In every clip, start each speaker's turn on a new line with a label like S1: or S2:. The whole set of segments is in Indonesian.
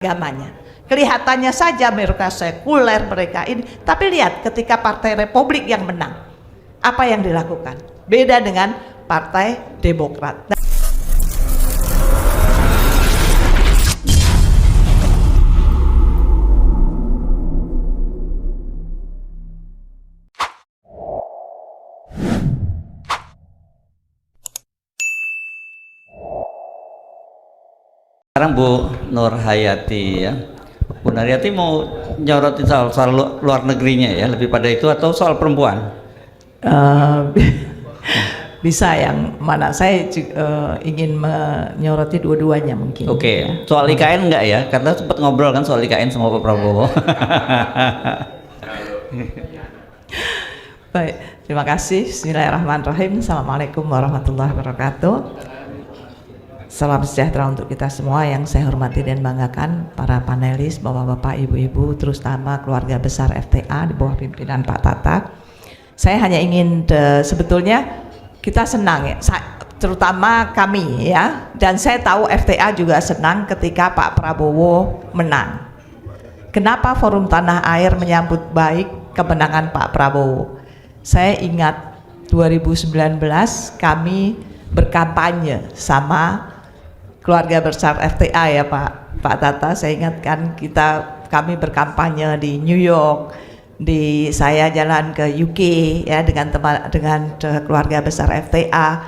S1: agamanya. Kelihatannya saja mereka sekuler, mereka ini, tapi lihat ketika Partai Republik yang menang, apa yang dilakukan? Beda dengan Partai Demokrat.
S2: Sekarang Bu Nur Hayati ya, Bu Nur Hayati mau nyorotin soal luar negerinya ya, lebih pada itu atau soal perempuan?
S1: Bisa yang mana? Saya ingin menyoroti dua-duanya mungkin.
S2: Oke,
S1: ya.
S2: soal IKN enggak ya? Karena sempat ngobrol kan soal IKN sama Pak Prabowo.
S1: Baik, terima kasih. Bismillahirrahmanirrahim. Assalamualaikum warahmatullahi wabarakatuh. Salam sejahtera untuk kita semua yang saya hormati dan banggakan, para panelis, bapak-bapak, ibu-ibu, terutama keluarga besar FTA di bawah pimpinan Pak Tata. Saya hanya ingin sebetulnya kita senang ya, terutama kami ya, dan saya tahu FTA juga senang ketika Pak Prabowo menang. Kenapa Forum Tanah Air menyambut baik kemenangan Pak Prabowo? Saya ingat 2019 kami berkampanye sama keluarga besar FTA ya Pak Tata. Saya ingatkan kami berkampanye di New York, saya jalan ke UK ya dengan keluarga besar FTA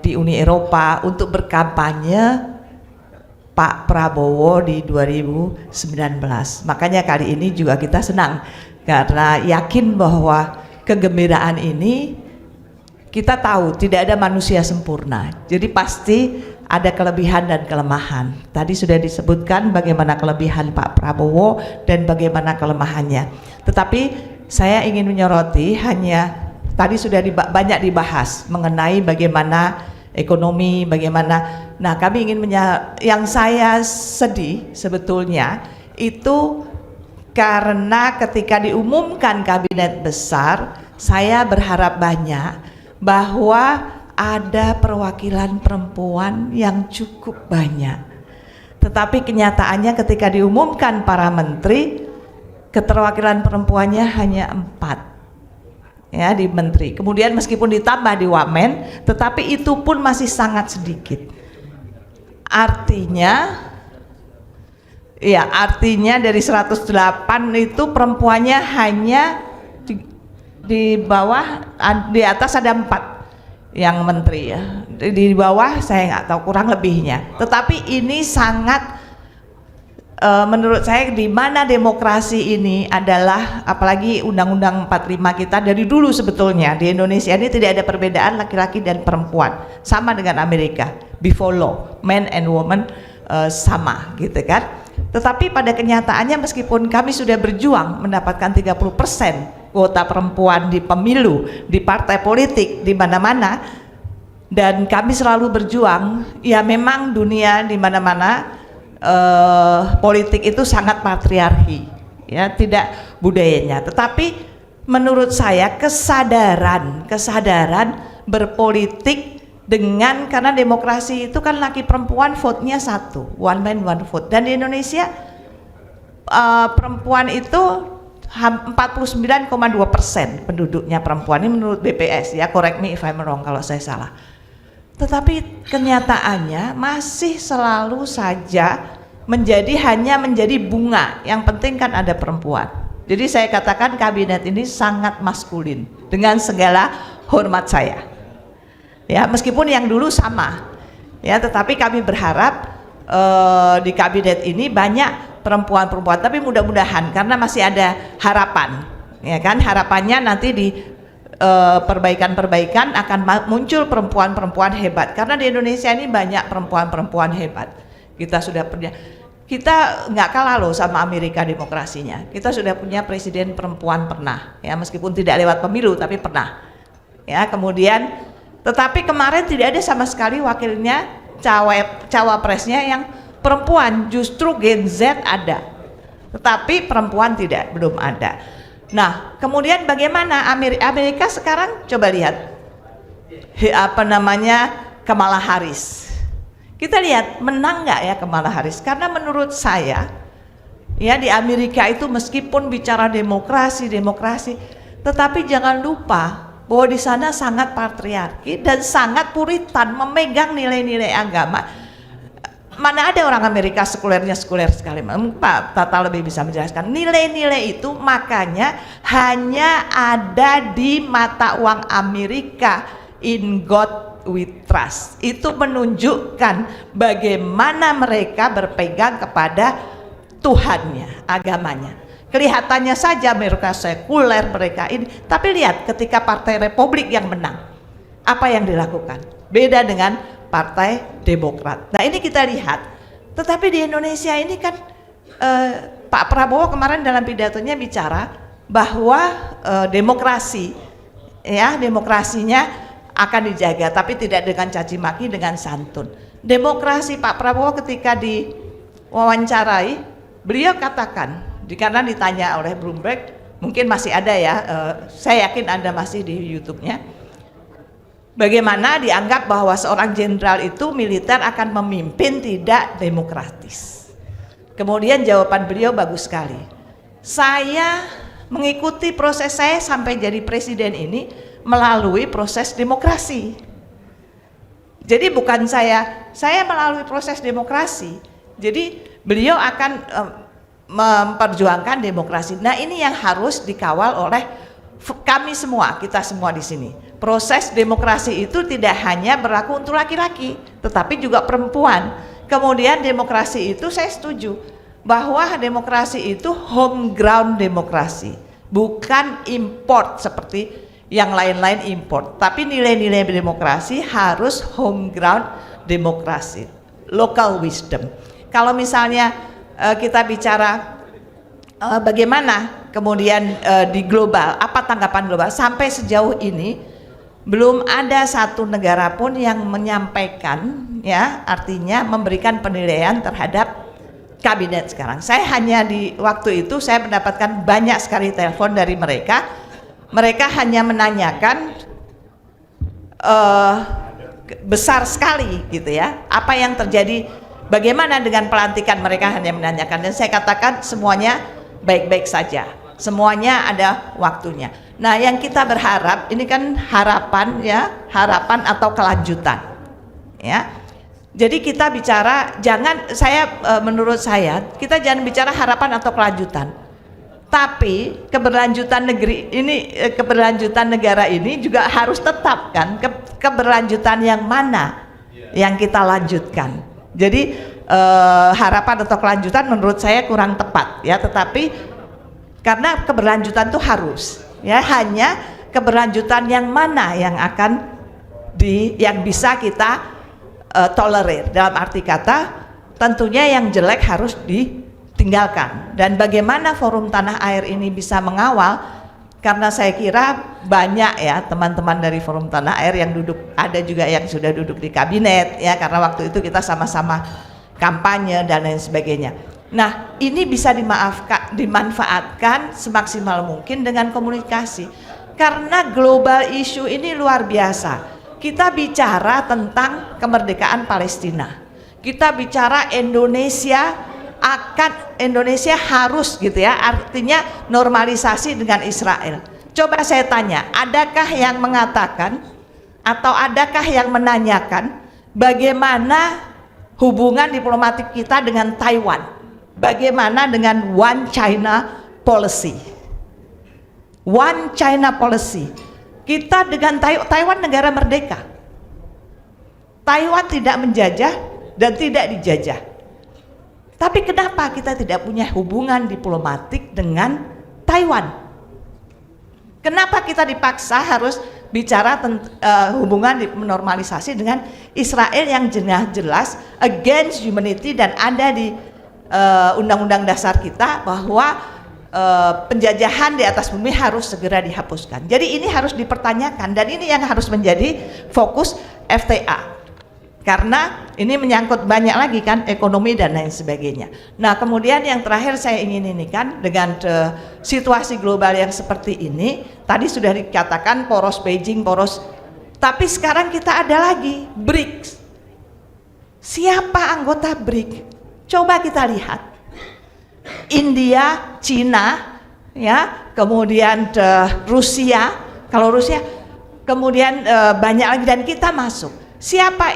S1: di Uni Eropa untuk berkampanye Pak Prabowo di 2019. Makanya kali ini juga kita senang karena yakin bahwa kegembiraan ini, kita tahu tidak ada manusia sempurna. Jadi pasti ada kelebihan dan kelemahan. Tadi sudah disebutkan bagaimana kelebihan Pak Prabowo dan bagaimana kelemahannya. Tetapi saya ingin menyoroti hanya tadi sudah banyak dibahas mengenai bagaimana ekonomi, bagaimana. Nah, kami ingin yang saya sedih sebetulnya itu karena ketika diumumkan kabinet besar, saya berharap banyak bahwa ada perwakilan perempuan yang cukup banyak. Tetapi kenyataannya ketika diumumkan para menteri, keterwakilan perempuannya hanya 4 ya di menteri. Kemudian meskipun ditambah di Wamen, tetapi itu pun masih sangat sedikit. Artinya dari 108 itu perempuannya hanya di bawah, di atas ada 4 yang menteri ya, di bawah saya nggak tahu kurang lebihnya. Tetapi ini sangat menurut saya, di mana demokrasi ini adalah, apalagi Undang-Undang 45 kita dari dulu sebetulnya di Indonesia ini tidak ada perbedaan laki-laki dan perempuan, sama dengan Amerika, before law, men and woman sama gitu kan. Tetapi pada kenyataannya meskipun kami sudah berjuang mendapatkan 30% kuota perempuan di pemilu, di partai politik, di mana-mana, dan kami selalu berjuang, ya memang dunia di mana-mana politik itu sangat patriarki, ya tidak budayanya. Tetapi menurut saya kesadaran berpolitik dengan, karena demokrasi itu kan laki perempuan vote-nya satu, one man one vote, dan di Indonesia perempuan itu 49,2% penduduknya perempuan, ini menurut BPS ya, correct me if I'm wrong kalau saya salah. Tetapi kenyataannya masih selalu saja hanya menjadi bunga, yang penting kan ada perempuan. Jadi saya katakan kabinet ini sangat maskulin dengan segala hormat saya ya, meskipun yang dulu sama ya, tetapi kami berharap di kabinet ini banyak perempuan-perempuan, tapi mudah-mudahan karena masih ada harapan ya kan, harapannya nanti di perbaikan-perbaikan akan muncul perempuan-perempuan hebat, karena di Indonesia ini banyak perempuan-perempuan hebat. Kita nggak kalah loh sama Amerika demokrasinya, kita sudah punya presiden perempuan pernah ya, meskipun tidak lewat pemilu tapi pernah ya. Kemudian tetapi kemarin tidak ada sama sekali wakilnya, cawapresnya yang perempuan, justru Gen Z ada, tetapi perempuan belum ada. Nah, kemudian bagaimana Amerika sekarang, coba lihat Kamala Harris Kita lihat menang nggak ya Kamala Harris? Karena menurut saya, ya di Amerika itu meskipun bicara demokrasi, tetapi jangan lupa bahwa di sana sangat patriarki dan sangat puritan, memegang nilai-nilai agama. Mana ada orang Amerika sekuler sekali. Pak Tata lebih bisa menjelaskan nilai-nilai itu, makanya hanya ada di mata uang Amerika. In God we trust. Itu menunjukkan bagaimana mereka berpegang kepada Tuhannya, agamanya. Kelihatannya saja mereka sekuler mereka ini, tapi lihat ketika Partai Republik yang menang, apa yang dilakukan? Beda dengan Partai Demokrat. Nah ini kita lihat. Tetapi di Indonesia ini kan Pak Prabowo kemarin dalam pidatonya bicara bahwa demokrasi, ya demokrasinya akan dijaga, tapi tidak dengan caci maki, dengan santun. Demokrasi Pak Prabowo ketika diwawancarai, beliau katakan, karena ditanya oleh Bloomberg, mungkin masih ada ya, saya yakin Anda masih di YouTube-nya, bagaimana dianggap bahwa seorang jenderal itu militer akan memimpin tidak demokratis. Kemudian jawaban beliau bagus sekali. Saya mengikuti proses saya sampai jadi presiden ini melalui proses demokrasi. Jadi bukan saya melalui proses demokrasi. Jadi beliau akan memperjuangkan demokrasi. Nah ini yang harus dikawal oleh kami semua, kita semua di sini. Proses demokrasi itu tidak hanya berlaku untuk laki-laki, tetapi juga perempuan. Kemudian demokrasi itu saya setuju bahwa demokrasi itu home ground demokrasi, bukan import seperti yang lain-lain import. Tapi nilai-nilai demokrasi harus home ground demokrasi, local wisdom. Kalau misalnya kita bicara bagaimana kemudian di global, apa tanggapan global, sampai sejauh ini belum ada satu negara pun yang menyampaikan, ya artinya memberikan penilaian terhadap kabinet sekarang. Saya hanya di waktu itu saya mendapatkan banyak sekali telepon dari mereka. Mereka hanya menanyakan besar sekali gitu ya, apa yang terjadi, bagaimana dengan pelantikan, mereka hanya menanyakan, dan saya katakan semuanya baik-baik saja, semuanya ada waktunya. Nah yang kita berharap ini kan harapan ya, harapan atau kelanjutan ya. Jadi kita bicara menurut saya kita jangan bicara harapan atau kelanjutan, tapi keberlanjutan keberlanjutan negara ini juga harus tetap kan, keberlanjutan yang mana yang kita lanjutkan. Jadi harapan atau kelanjutan menurut saya kurang tepat ya, tetapi karena keberlanjutan itu harus ya, hanya keberlanjutan yang mana yang akan yang bisa kita tolerir, dalam arti kata tentunya yang jelek harus tinggalkan. Dan bagaimana Forum Tanah Air ini bisa mengawal, karena saya kira banyak ya teman-teman dari Forum Tanah Air yang duduk, ada juga yang sudah duduk di kabinet ya, karena waktu itu kita sama-sama kampanye dan lain sebagainya. Nah ini bisa dimanfaatkan semaksimal mungkin dengan komunikasi, karena global issue ini luar biasa. Kita bicara tentang kemerdekaan Palestina, kita bicara Indonesia harus gitu ya, artinya normalisasi dengan Israel. Coba saya tanya, adakah yang mengatakan atau adakah yang menanyakan bagaimana hubungan diplomatik kita dengan Taiwan, bagaimana dengan One China Policy? One China Policy, kita dengan Taiwan negara merdeka, Taiwan tidak menjajah dan tidak dijajah. Tapi kenapa kita tidak punya hubungan diplomatik dengan Taiwan? Kenapa kita dipaksa harus bicara hubungan normalisasi dengan Israel yang jelas against humanity, dan ada di undang-undang dasar kita bahwa penjajahan di atas bumi harus segera dihapuskan. Jadi ini harus dipertanyakan, dan ini yang harus menjadi fokus FTA. Karena ini menyangkut banyak lagi kan, ekonomi dan lain sebagainya. Nah kemudian yang terakhir saya ingin ini kan, dengan situasi global yang seperti ini, tadi sudah dikatakan poros Beijing, tapi sekarang kita ada lagi BRICS. Siapa anggota BRIC? Coba kita lihat. India, Cina, ya, kemudian Rusia. Kalau Rusia, kemudian banyak lagi, dan kita masuk. Siapa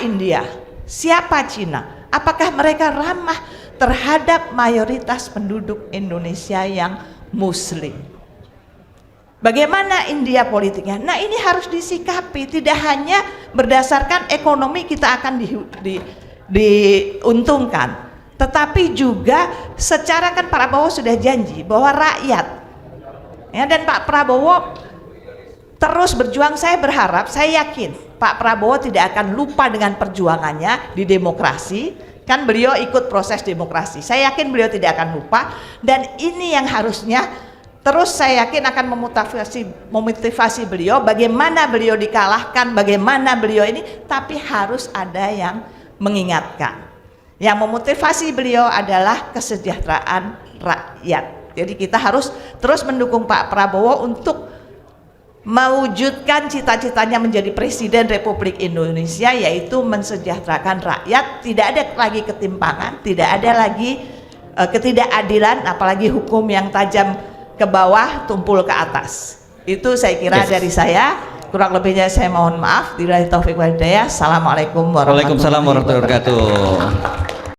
S1: India? Siapa Cina? Apakah mereka ramah terhadap mayoritas penduduk Indonesia yang Muslim? Bagaimana India politiknya? Nah, ini harus disikapi, tidak hanya berdasarkan ekonomi kita akan diuntungkan, tetapi juga secara, kan Pak Prabowo sudah janji bahwa rakyat, ya, dan Pak Prabowo terus berjuang. Saya berharap, saya yakin Pak Prabowo tidak akan lupa dengan perjuangannya di demokrasi. Kan beliau ikut proses demokrasi, saya yakin beliau tidak akan lupa, dan ini yang harusnya terus saya yakin akan memotivasi beliau, bagaimana beliau dikalahkan, bagaimana beliau ini, tapi harus ada yang mengingatkan. Yang memotivasi beliau adalah kesejahteraan rakyat. Jadi kita harus terus mendukung Pak Prabowo untuk mewujudkan cita-citanya menjadi Presiden Republik Indonesia, yaitu mensejahterakan rakyat. Tidak ada lagi ketimpangan, tidak ada lagi ketidakadilan, apalagi hukum yang tajam ke bawah tumpul ke atas. Itu saya kira dari saya. Kurang lebihnya saya mohon maaf. Billahi taufik wal hidayah. Assalamualaikum warahmatullahi wabarakatuh.